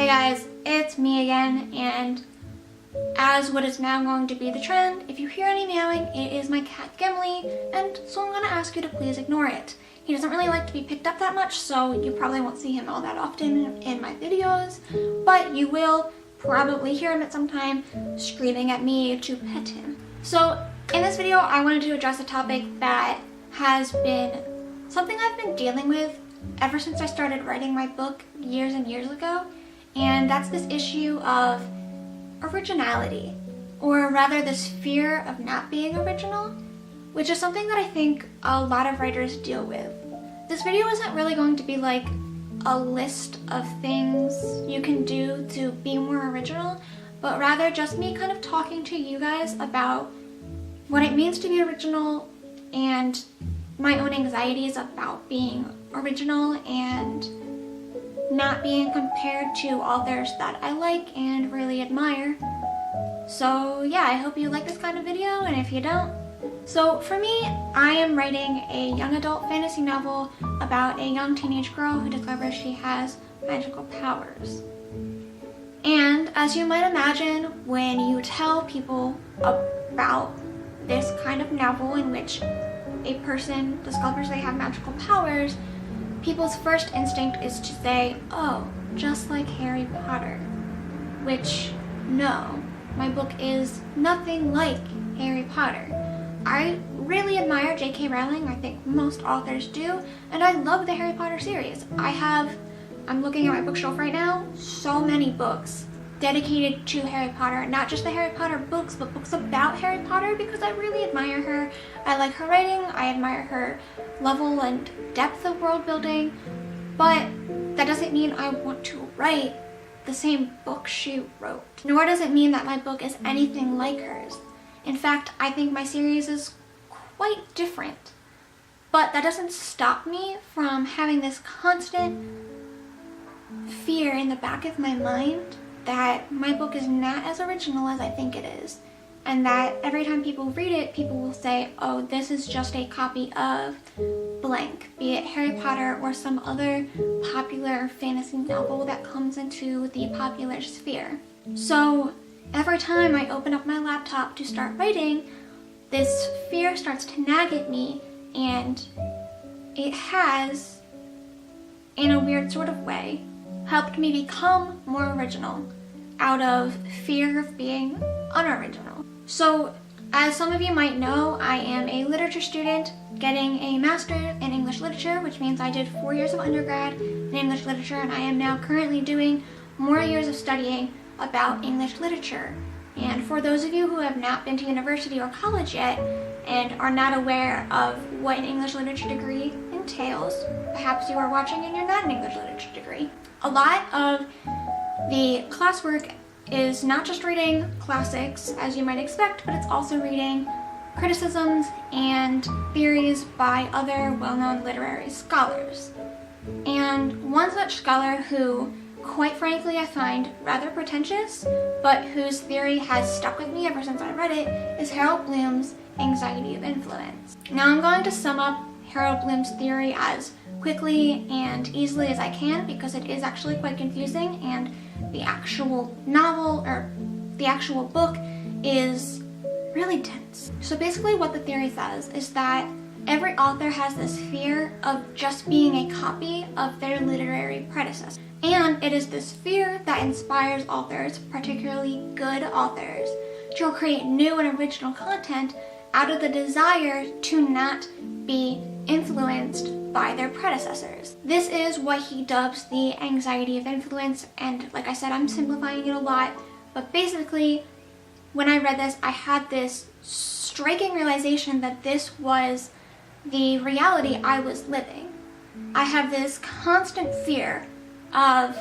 Hey guys, it's me again, and as what is now going to be the trend, if you hear any meowing, it is my cat Gimli, and so I'm going to ask you to please ignore it. He doesn't really like to be picked up that much, so you probably won't see him all that often in my videos, but you will probably hear him at some time screaming at me to pet him. So in this video, I wanted to address a topic that has been something I've been dealing with ever since I started writing my book years and years ago, and that's this issue of originality, or rather this fear of not being original, which is something that I think a lot of writers deal with. This video isn't really going to be like a list of things you can do to be more original, but rather just me kind of talking to you guys about what it means to be original and my own anxieties about being original and not being compared to authors that I like and really admire. So yeah, I hope you like this kind of video, and if you don't. So for me, I am writing a young adult fantasy novel about a young teenage girl who discovers she has magical powers. And as you might imagine, when you tell people about this kind of novel in which a person discovers they have magical powers, people's first instinct is to say, oh, just like Harry Potter. Which, no, my book is nothing like Harry Potter. I really admire J.K. Rowling, I think most authors do, and I love the Harry Potter series. I'm looking at my bookshelf right now, so many books dedicated to Harry Potter. Not just the Harry Potter books, but books about Harry Potter, because I really admire her. I like her writing, I admire her level and depth of world building, but that doesn't mean I want to write the same book she wrote. Nor does it mean that my book is anything like hers. In fact, I think my series is quite different. But that doesn't stop me from having this constant fear in the back of my mind that my book is not as original as I think it is, and that every time people read it, people will say, oh, this is just a copy of blank, be it Harry Potter or some other popular fantasy novel that comes into the popular sphere. So every time I open up my laptop to start writing, this fear starts to nag at me, and it has, in a weird sort of way, helped me become more original out of fear of being unoriginal. So, as some of you might know, I am a literature student getting a master's in English literature, which means I did 4 years of undergrad in English literature, and I am now currently doing more years of studying about English literature. And for those of you who have not been to university or college yet and are not aware of what an English literature degree entails, perhaps you are watching and you're not an English literature degree. A lot of the classwork is not just reading classics, as you might expect, but it's also reading criticisms and theories by other well-known literary scholars. And one such scholar who, quite frankly, I find rather pretentious, but whose theory has stuck with me ever since I read it, is Harold Bloom's Anxiety of Influence. Now I'm going to sum up Harold Bloom's theory as quickly and easily as I can, because it is actually quite confusing, and the actual novel, or the actual book, is really dense. So basically what the theory says is that every author has this fear of just being a copy of their literary predecessor. And it is this fear that inspires authors, particularly good authors, to create new and original content out of the desire to not be influenced by their predecessors. This is what he dubs the anxiety of influence, and like I said, I'm simplifying it a lot, but basically when I read this, I had this striking realization that this was the reality I was living. I have this constant fear of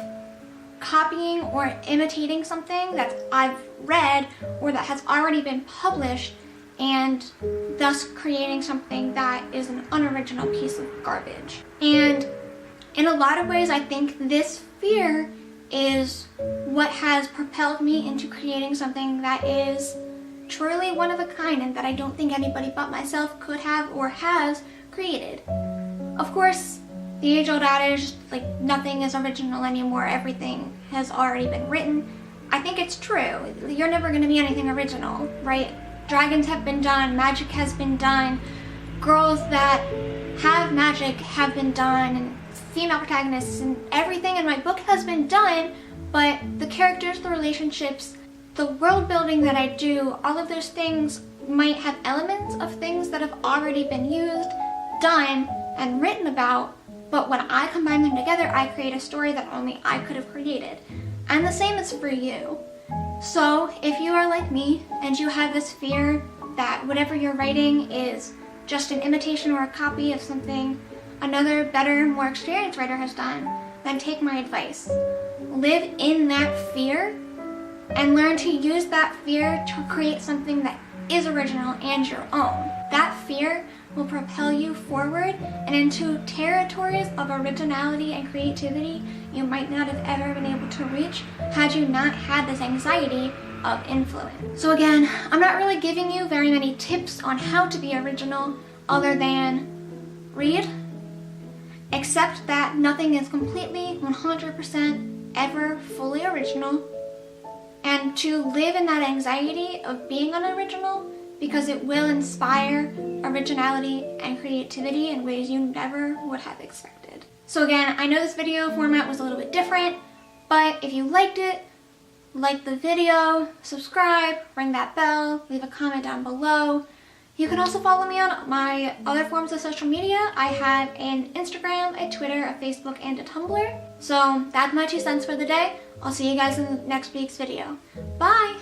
copying or imitating something that I've read or that has already been published, and thus creating something that is an unoriginal piece of garbage. And in a lot of ways, I think this fear is what has propelled me into creating something that is truly one of a kind, and that I don't think anybody but myself could have or has created. Of course, the age-old adage, like, nothing is original anymore, everything has already been written. I think it's true. You're never going to be anything original, right? Dragons have been done, magic has been done, girls that have magic have been done, and female protagonists, and everything in my book has been done, but the characters, the relationships, the world building that I do, all of those things might have elements of things that have already been used, done, and written about, but when I combine them together, I create a story that only I could have created. And the same is for you. So if you are like me and you have this fear that whatever you're writing is just an imitation or a copy of something another better, more experienced writer has done, then take my advice. Live in that fear and learn to use that fear to create something that is original and your own. That fear will propel you forward and into territories of originality and creativity you might not have ever been able to reach had you not had this anxiety of influence. So again, I'm not really giving you very many tips on how to be original other than read, accept that nothing is completely 100% ever fully original, and to live in that anxiety of being unoriginal, because it will inspire originality and creativity in ways you never would have expected. So again, I know this video format was a little bit different, but if you liked it, like the video, subscribe, ring that bell, leave a comment down below. You can also follow me on my other forms of social media. I have an Instagram, a Twitter, a Facebook, and a Tumblr. So that's my 2 cents for the day. I'll see you guys in next week's video. Bye!